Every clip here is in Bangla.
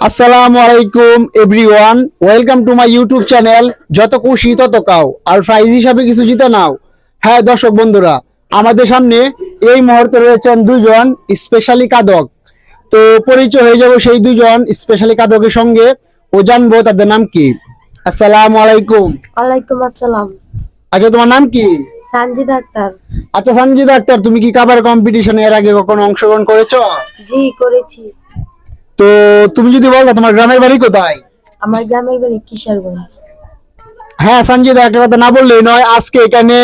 আসসালামু আলাইকুম everyone, welcome to my YouTube channel. যত খুশি তত কাও, আর প্রাইজ হিসাবে কিছু জিতে নাও। হ্যাঁ দর্শক বন্ধুরা, আমাদের সামনে এই মুহূর্তে রয়েছেন দুজন স্পেশালি কাদক। তো পরিচয় হয়ে যাব সেই দুজন স্পেশালি কাদকের সঙ্গে ও জানবো তাদের নাম কি। আসসালামু আলাইকুম। ওয়ালাইকুম আসসালাম। আচ্ছা, তোমার নাম কি? সানজিদ আক্তার। আচ্ছা সঞ্জিত আক্তার, তুমি কি কাবার কম্পিটিশনে এর আগে কখনো অংশগ্রহণ করেছো? জি, করেছি। তো তুমি যদি বলো তোমার গ্রামের বাড়ি কোথায়? আমার গ্রামের বাড়ি কিশোরগঞ্জ। হ্যাঁ সঞ্জিত, একটা কথা না বললেই নয়, আজকে এখানে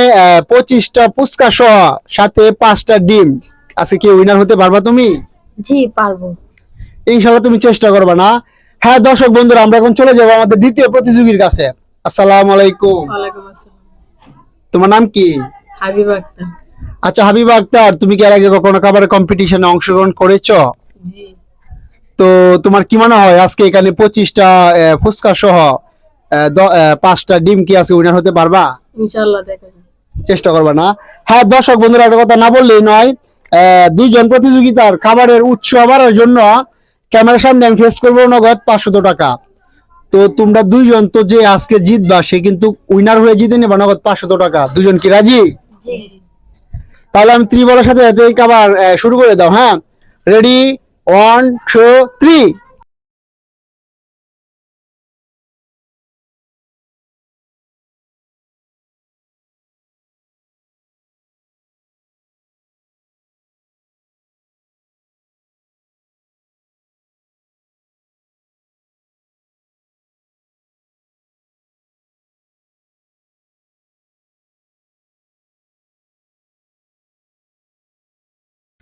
25টা ফুচকা সহ সাথে 5টা ডিম। আজকে কি উইনার হতে পারবা তুমি? জি, পারবো। ইনশাল্লাহ তুমি চেষ্টা করবা না? হ্যাঁ দর্শক বন্ধুরা, আমরা এখন চলে যাবো আমাদের দ্বিতীয় প্রতিযোগীর কাছে। আসসালামু আলাইকুম। ওয়ালাইকুম আসসালাম। তোমার নাম কি? হাবিব আক্তার। আচ্ছা হাবিবা আক্তার, তুমি কি এর আগে কখনো খাবারের কম্পিটিশনে অংশগ্রহণ করেছো? জি। তো তোমার কি মনে হয় আজকে এখানে 25টা ফুচকা সহ 5টা ডিম কি আজকে উইনার হতে পারবা? ইনশাআল্লাহ, দেখা যাবে। চেষ্টা করবে না? হ্যাঁ দর্শক বন্ধুরা, একটা কথা না বললেই নয়, দুইজন প্রতিযোগিতার খাবারের উৎস বাড়ার জন্য ক্যামেরার সামনে আমি ফেস করবো নগদ 500 টাকা। তো তোমরা দুইজন তো যে আজকে জিতবা সে কিন্তু উইনার হয়ে জিতে নেবা নগদ 500 টাকা। দুজন কি রাজি? জি। তাহলে আমি ত্রিবলের সাথে সাথে এই খাবার শুরু করে দাও। হ্যাঁ, রেডি, 1 2 3।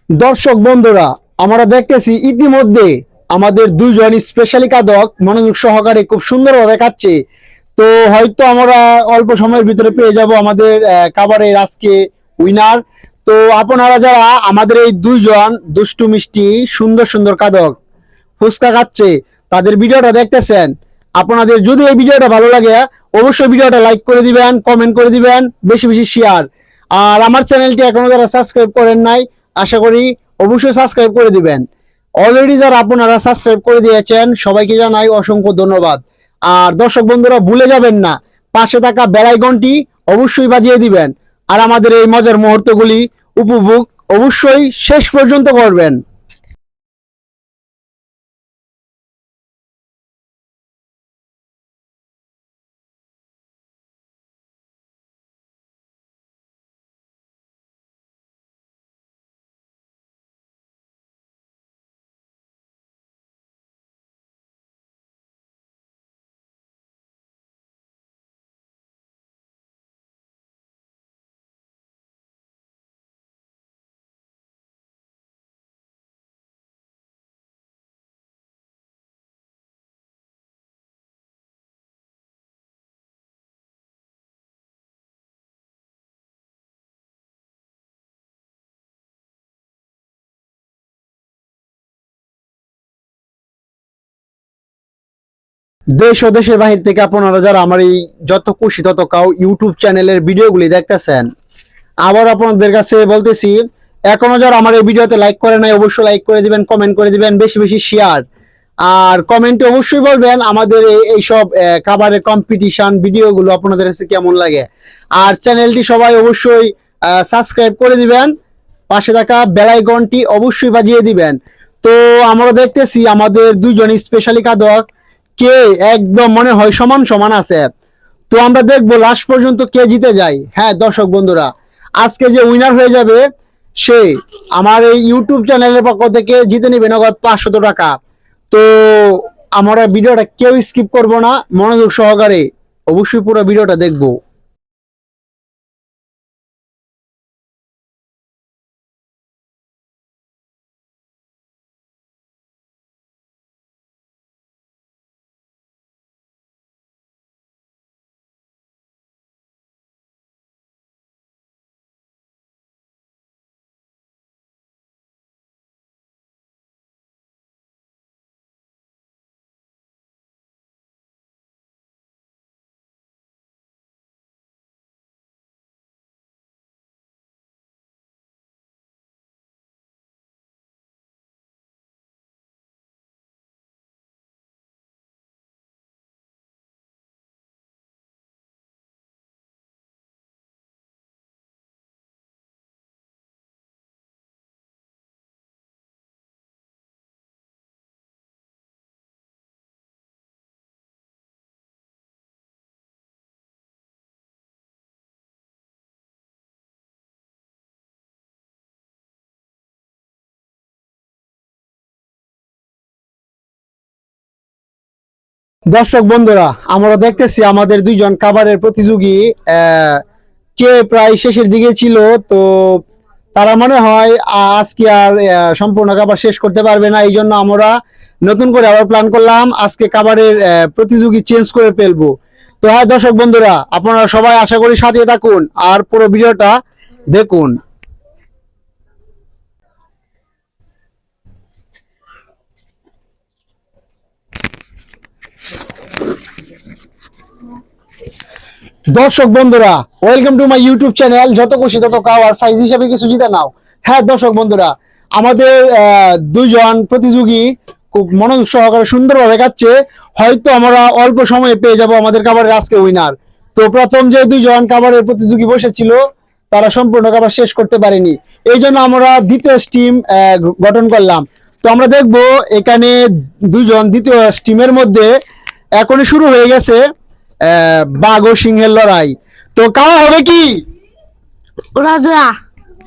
দর্শক বন্ধুরা, আমরা দেখতেছি ইতিমধ্যে আমাদের দুইজন স্পেশালি কাদক মনোযোগ সহকারে খুব সুন্দরভাবে খাচ্ছে। তো হয়তো আমরা অল্প সময়ের ভিতরে পেয়ে যাব আমাদের খাবারের আজকে উইনার। তো আপনারা যারা আমাদের এই দুইজন দুষ্টু মিষ্টি সুন্দর সুন্দর কাদক ফুচকা খাচ্ছে তাদের ভিডিওটা দেখতেছেন, আপনাদের যদি এই ভিডিওটা ভালো লাগে অবশ্যই ভিডিওটা লাইক করে দিবেন, কমেন্ট করে দিবেন, বেশি বেশি শেয়ার। আর আমার চ্যানেলটি এখনো যারা সাবস্ক্রাইব করেন নাই, আশা করি অবশ্যই সাবস্ক্রাইব করে দিবেন। অলরেডি যারা আপনারা সাবস্ক্রাইব করে দিয়েছেন সবাইকে জানাই অসংখ্য ধন্যবাদ। আর দর্শক বন্ধুরা ভুলে যাবেন না, পাশে থাকা বেল আইকনটি অবশ্যই বাজিয়ে দিবেন। আর আমাদের এই মজার মুহূর্তগুলি উপভোগ অবশ্যই শেষ পর্যন্ত করবেন। দেশ ও দেশের বাহির থেকে আপনারা যারা আমার এই যত খুশি তত কাও ইউটিউব চ্যানেলের ভিডিওগুলি দেখতেছেন, আবার আপনাদের কাছে বলতেছি, এখনো যারা আমার এই ভিডিওতে লাইক করে নাই অবশ্যই লাইক করে দিবেন, কমেন্ট করে দিবেন, বেশি বেশি শেয়ার। আর কমেন্টে অবশ্যই বলবেন আমাদের এইসব খাবারের কম্পিটিশন ভিডিওগুলো আপনাদের কাছে কেমন লাগে। আর চ্যানেলটি সবাই অবশ্যই সাবস্ক্রাইব করে দিবেন, পাশে থাকা বেল আইকনটি অবশ্যই বাজিয়ে দিবেন। তো আমরা দেখতেছি আমাদের দুইজন স্পেশালি কাদক কে একদম মনে হয় সমান সমান আছে। তো আমরা দেখবো লাস্ট পর্যন্ত কে জিতে যায়। হ্যাঁ দর্শক বন্ধুরা, আজকে যে উইনার হয়ে যাবে সে আমার এই ইউটিউব চ্যানেলের পক্ষ থেকে জিতে নিবে নগদ 500 টাকা। তো আমরা ভিডিওটা কেউ স্কিপ করব না, মনোযোগ সহকারে অবশ্যই পুরো ভিডিওটা দেখবো। দর্শক বন্ধুরা, আমরা দেখতেছি আমাদের দুইজন খাবারের প্রতিযোগী কে প্রায় শেষের দিকে ছিল। তো তারা মনে হয় আজকে আর সম্পূর্ণ খাবার শেষ করতে পারবে না। এই জন্য আমরা নতুন করে আবার প্ল্যান করলাম আজকে খাবারের প্রতিযোগী চেঞ্জ করে ফেলবো। তো হ্যাঁ দর্শক বন্ধুরা, আপনারা সবাই আশা করি সাথে থাকুন আর পুরো ভিডিওটা দেখুন। দর্শক বন্ধুরা, welcome to my YouTube channel যত খুশি তত খাও আর প্রাইজ হিসাবে কিছু জিতে নাও। হ্যাঁ দর্শক বন্ধুরা, আমাদের দুইজন প্রতিযোগী খুব মনোযোগ সহকারে সুন্দরভাবে খাচ্ছে। হয়তো আমরা অল্প সময়ে পেয়ে যাব আমাদের খাবারের আজকে উইনার। তো প্রথম যে দুইজন খাবারের প্রতিযোগী বসেছিল তারা সম্পূর্ণ খাবার শেষ করতে পারেনি, এই জন্য আমরা দ্বিতীয় টিম গঠন করলাম। তো আমরা দেখব এখানে দুইজন দ্বিতীয় টিমের মধ্যে এখনই শুরু হয়ে গেছে বাঘ ও সিংহের লড়াই। তো খাওয়া হবে কি উড়াদুরা।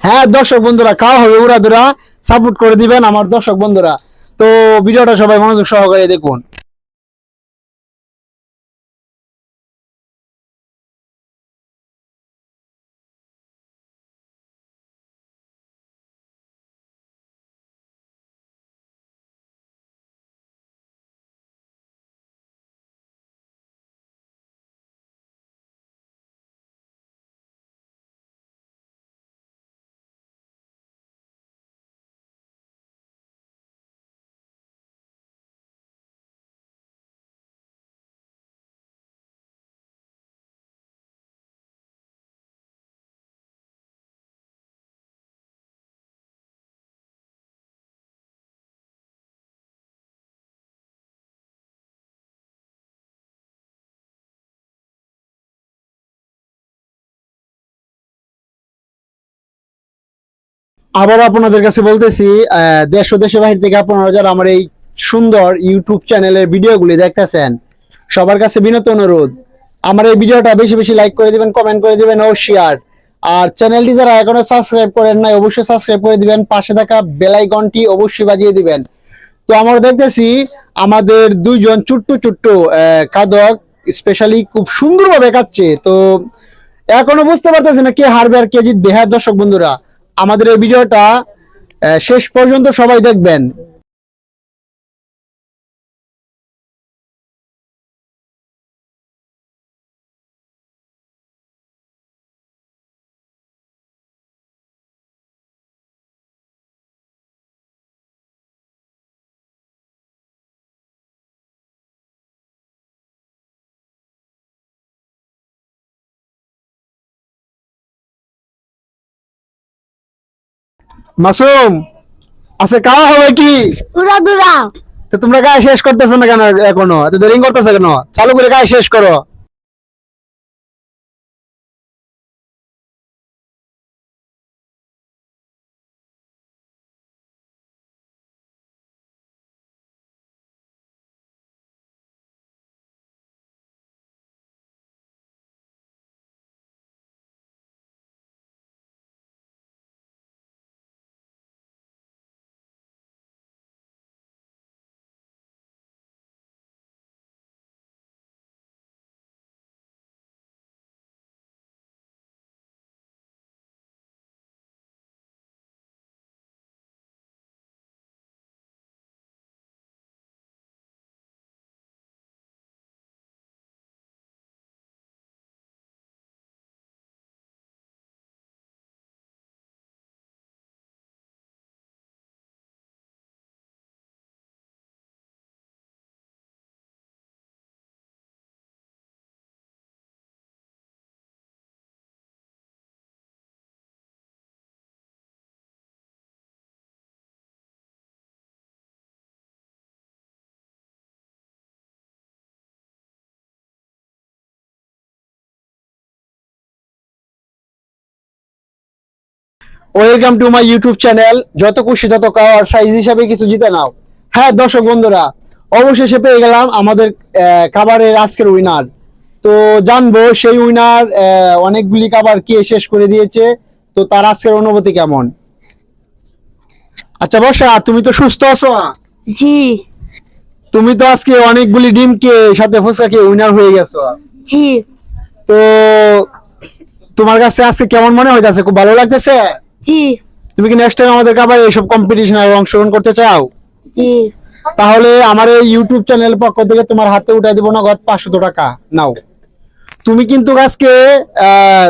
হ্যাঁ দর্শক বন্ধুরা, খাওয়া হবে উড়াধুরা। সাপোর্ট করে দিবেন আমার দর্শক বন্ধুরা। তো ভিডিওটা সবাই মনোযোগ সহকারে দেখুন। আবার আপনাদের কাছে বলতেছি, দেশ ও দেশের বাহির থেকে আপনারা যারা আমার এই সুন্দর ইউটিউব চ্যানেলের ভিডিওগুলি দেখতেছেন, সবার কাছে বিনত অনুরোধ, আমার এই ভিডিওটা বেশি বেশি লাইক করে দিবেন, কমেন্ট করে দিবেন ও শেয়ার। আর চ্যানেলটি যারা এখনো সাবস্ক্রাইব করেন নাই অবশ্যই সাবস্ক্রাইব করে দিবেন, পাশে থাকা বেল আইকনটি অবশ্যই বাজিয়ে দিবেন। তো আমরা দেখতেছি আমাদের দুইজন ছোট্ট ছোট্ট খাদক স্পেশালি খুব সুন্দরভাবে খাচ্ছে। তো এখনো বুঝতে পারতেছি না কে হারবে আর কে জিতবে। হ্যাঁ দর্শক বন্ধুরা, আমাদের এই ভিডিওটা শেষ পর্যন্ত সবাই দেখবেন। মাসুম, আচ্ছা খাওয়া হবে কি? উড়াদুরা। তো তোমরা গায়ে শেষ করতেছো না কেন? এখনো এত দেরি করতেছো কেন? চালু করে গায়ে শেষ করো। Welcome to my YouTube channel যত খুশি তত খাও আর সাইজ হিসাবে কিছু জিতে নাও। হ্যাঁ দর্শক বন্ধুরা, অবশেষে পেয়ে গেলাম আমাদের খাবারের আজকের উইনার। তো জানবো সেই উইনার অনেকগুলি খাবার কে শেষ করে দিয়েছে, তো তার আজকের অনুভূতি কেমন। আচ্ছা বর্ষা, তুমি তো সুস্থ আছো? জি। তুমি তো আজকে অনেকগুলি ডিমকে সাথে ফুচকাকে উইনার হয়ে গেছো। জি তো তোমার কাছে আজকে কেমন মনে হইতাছে? খুব ভালো লাগতেছে? জি তুমি কি নেক্সট টাইম আমাদেরকে আবার এইসব কম্পিটিশনে অংশগ্রহণ করতে চাও? জি তাহলে আমার এই ইউটিউব চ্যানেল পক্ষ থেকে তোমার হাতে উঠাই দিব নগদ 500 টাকা। নাও, তুমি কিন্তু আজকে আহ,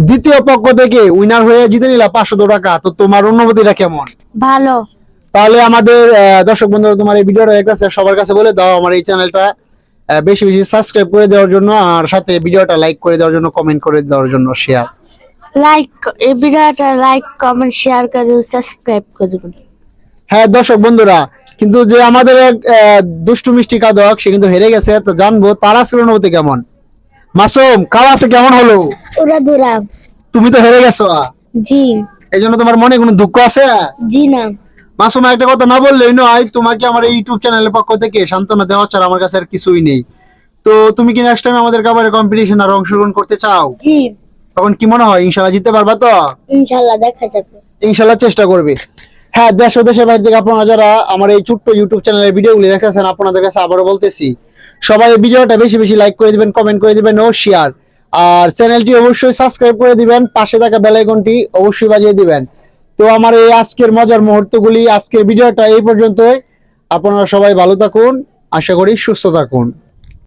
দ্বিতীয় পক্ষ থেকে উইনার হয়ে জিতে নিলা 500 টাকা। তো তোমার অনুভূতিটা কেমন? ভালো। তাহলে আমাদের দর্শক বন্ধুরা, তোমার এই ভিডিওটা দেখতেছে সবার কাছে বলে দাও আমার এই চ্যানেলটা বেশি বেশি সাবস্ক্রাইব করে দেওয়ার জন্য, আর সাথে ভিডিওটা লাইক করে দেওয়ার জন্য, কমেন্ট করে দেওয়ার জন্য, শেয়ার। লাইক এই ভিডিওটা লাইক কমেন্ট শেয়ার করে সাবস্ক্রাইব করে দেবেন। হ্যাঁ দর্শক বন্ধুরা, কিন্তু যে আমাদের এক দুষ্টু মিষ্টি কাদক, সে কিন্তু হেরে গেছে। তো জানবো তার আজকের অনুভূতি কেমন। মাসুম, খাওয়া আছে কেমন হলো? উড়াদুরা। তুমি তো হেরে গেছো, জি এই জন্য তোমার মনে কোনো দুঃখ আছে? জি না। মাসুম, একটা কথা না বললেই নয়, তোমাকে আমার এই ইউটিউব চ্যানেলের পক্ষ থেকে সান্ত্বনা দেওয়া ছাড়া আমার কাছে আর কিছুই নেই। তো তুমি কি নেক্সট টাইম আমাদের কাবাডি কম্পিটিশন আর অংশগ্রহণ করতে চাও? জি তখন কি মনে হয় ইনশাআল্লাহ জিততে পারবা তো? ইনশাআল্লাহ দেখা যাবে। ইনশাআল্লাহ চেষ্টা করবে। হ্যাঁ, দেশ ও দেশের বাইরে থেকে আপনারা যারা আমার এই ছোট্ট ইউটিউব চ্যানেলের ভিডিওগুলি দেখতেছেন, আপনাদের কাছে আবারও বলতেছি, সবাই এই ভিডিওটা বেশি বেশি লাইক করে দিবেন, কমেন্ট করে দিবেন ও শেয়ার। আর চ্যানেলটি অবশ্যই সাবস্ক্রাইব করে দিবেন, পাশে থাকা বেল আইকনটি অবশ্যই বাজিয়ে দিবেন। তো আমার এই আজকের মজার মুহূর্তগুলি, আজকের ভিডিওটা এই পর্যন্তই। আপনারা সবাই ভালো থাকুন, আশা করি সুস্থ থাকুন।